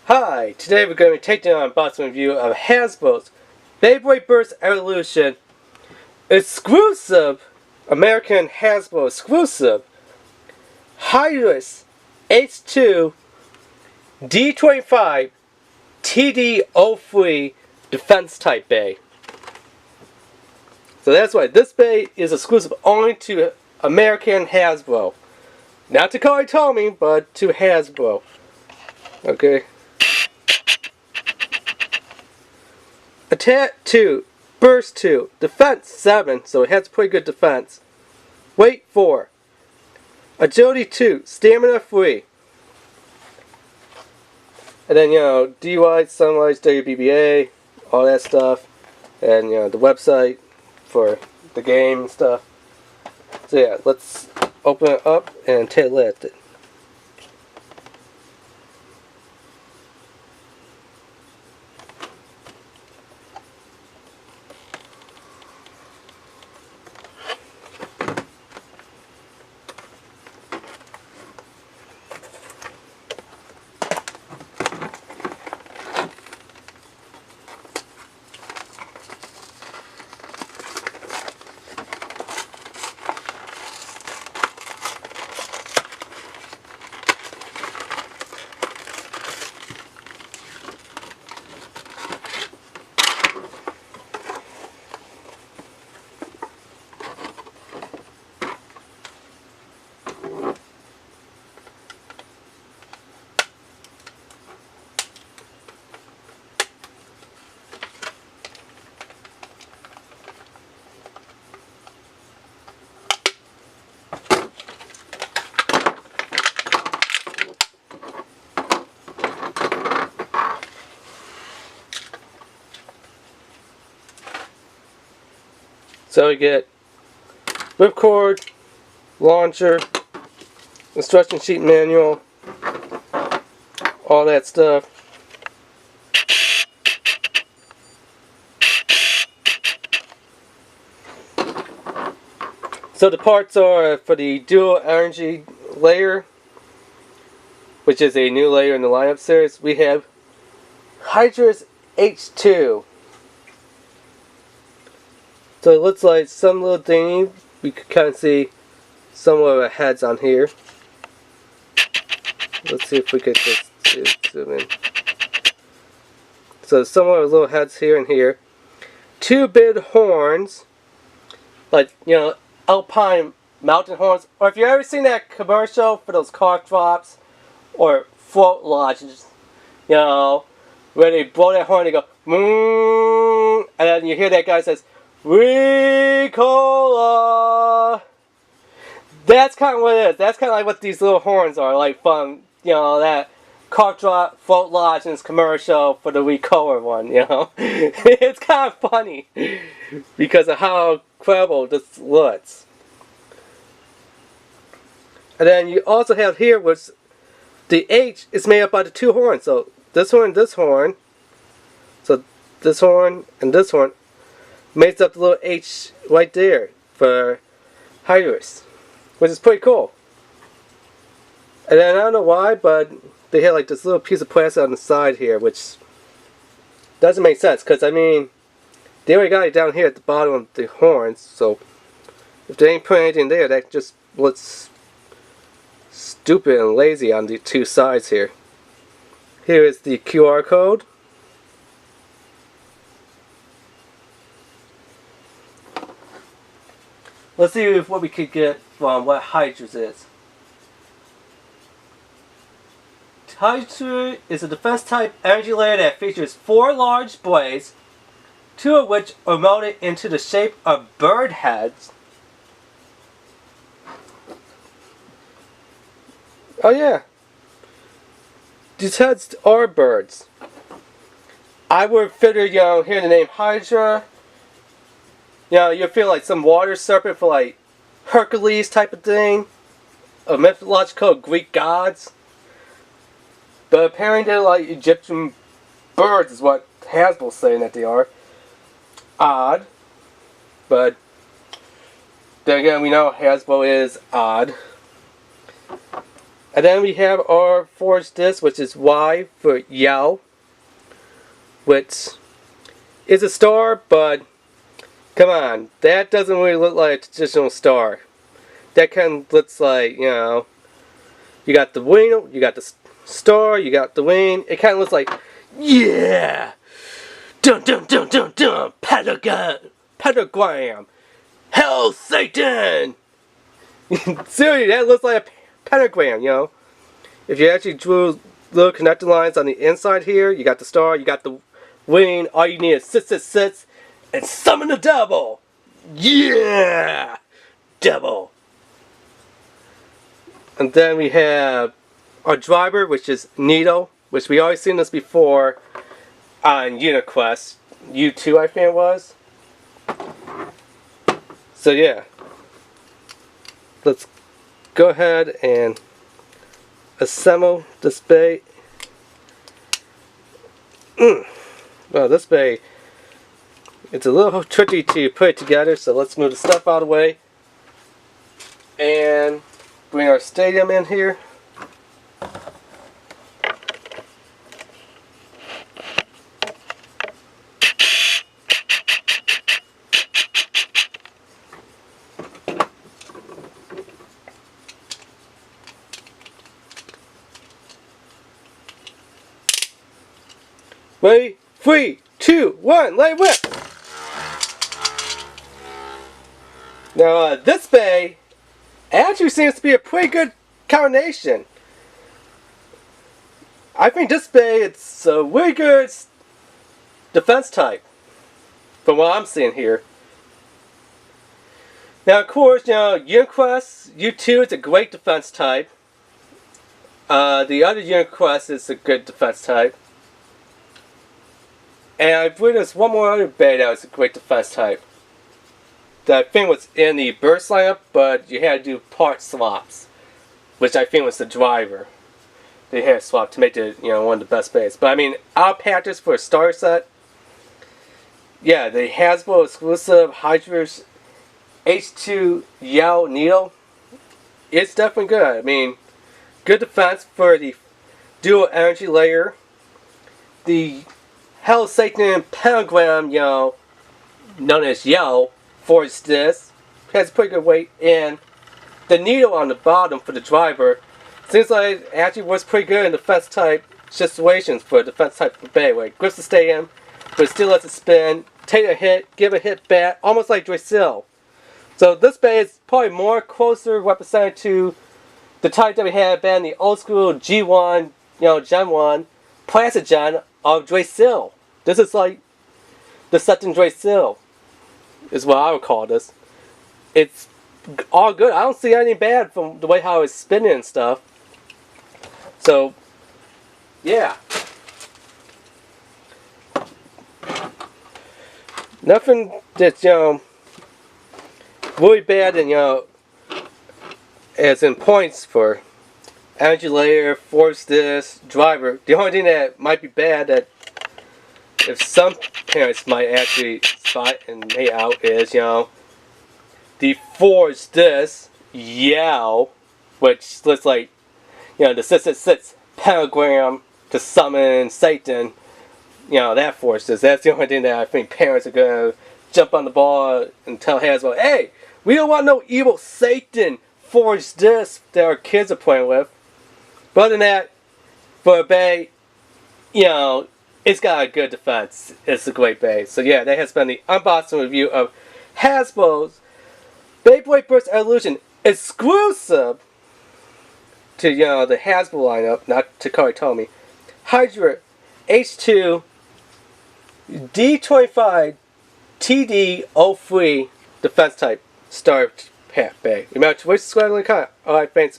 Hi, today we're going to be taking on a unboxing review of Hasbro's Beyblade Burst Evolution exclusive, American Hasbro exclusive, HYRUS H2 D25 TD03 Defense Type Bay. So that's why this bay is exclusive only to American Hasbro. Not to Tomy, but to Hasbro. Okay. Attack 2, Burst 2, Defense 7, so it has pretty good defense. Weight 4, Agility 2, Stamina 3. And then, DY, Sunrise, WBBA, all that stuff. And, the website for the game and stuff. So yeah, let's open it up and take a look at it. So we get whipcord, launcher, instruction sheet manual, all that stuff. So the parts are for the dual energy layer, which is a new layer in the lineup series. We have HYRUS H2. So it looks like some little thingy. We can kind of see some of our heads on here. Let's see if we could just zoom in. So some of our little heads here and here. Two big horns, like alpine mountain horns. Or if you've ever seen that commercial for those car drops or float lodges, where they blow that horn, they go, and then you hear that guy says, Ricola! That's kind of what it is. That's kind of like what these little horns are, like from, that car drop float lodge's commercial for the Ricola one, It's kind of funny because of how incredible this looks. And then you also have here, which the H is made up by the two horns. So this horn, so this horn, and this horn makes up the little H right there for HYRUS, which is pretty cool. And then I don't know why, but they had like this little piece of plastic on the side here, which doesn't make sense, because I mean, they already got it down here at the bottom of the horns, so if they ain't put anything there, that just looks stupid and lazy on the two sides here. Here is the QR code. Let's see what we could get from what HYRUS is. HYRUS is a defense type energy layer that features 4 large blades, 2 of which are molded into the shape of bird heads. Oh yeah, these heads are birds. I would figure, hear the name Hydra. You feel like some water serpent for like Hercules type of thing, a mythological Greek gods. But apparently they're like Egyptian birds is what Hasbro's saying that they are. Odd. But then again, we know Hasbro is odd. And then we have our forged disc, which is Y for Yao, which is a star, but come on, that doesn't really look like a traditional star. That kind of looks like, you know, you got the wing, you got the star, you got the wing. It kind of looks like, yeah, dun dun dun dun dun, pentagram, hell Satan. Seriously, that looks like a pentagram, you know. If you actually drew little connecting lines on the inside here, you got the star, you got the wing. All you need is 666 and summon the devil. Yeah, devil. And then we have our driver, which is Needle, which we already seen this before on UniQuest. U2, I think it was. So yeah, let's go ahead and assemble this bay. Well, this bay, it's a little tricky to put it together, so let's move the stuff out of the way and bring our stadium in here. Ready? 3, 2, 1, let it whip! Now, this bay actually seems to be a pretty good combination. I think this bay, it's a really good defense type, from what I'm seeing here. Now, of course, you know, UniQuest U2 is a great defense type. The other UniQuest is a good defense type. And I believe there's one more other bay that was a great defense type that I think was in the burst lineup, but you had to do part swaps, which I think was the driver. They had to swap to make it, you know, one of the best bays. But I mean, our patches for a starter set, yeah, the Hasbro exclusive HYRUS H2 Yao Needle, it's definitely good. I mean, good defense for the dual energy layer. The Hell Satan pentagram, you know, known as Yao, forged this, has pretty good weight, and the needle on the bottom for the driver seems like it actually works pretty good in defense type situations for a defense type of bay, where it grips the stadium, but it still lets it spin, take a hit, give a hit back, almost like Dracil. So this bay is probably more closer represented to the type that we had back in the old school G1, you know, Gen 1, Plastic Gen of Dracil. This is like the second Dracil, is what I would call this. It's all good. I don't see anything bad from the way how it's spinning and stuff. So, yeah. Nothing that's, you know, really bad and, you know, as in points for energy layer, force this, driver. The only thing that might be bad that if some parents might actually spot and lay out is, you know, the force this Yao, which looks like, you know, the 666 pentagram to summon Satan, you know, that force this. That's the only thing that I think parents are going to jump on the ball and tell Hasbro, hey, we don't want no evil Satan force this that our kids are playing with. But other than that, for a bay, you know, it's got a good defense. It's a great bay. So yeah, that has been the unboxing review of Hasbro's Beyblade Burst Evolution exclusive to, you know, the Hasbro lineup, not to Tomy. HYRUS H2 D25 TD03 defense type star pack bay. Remember to subscribe and comment. Alright, thanks.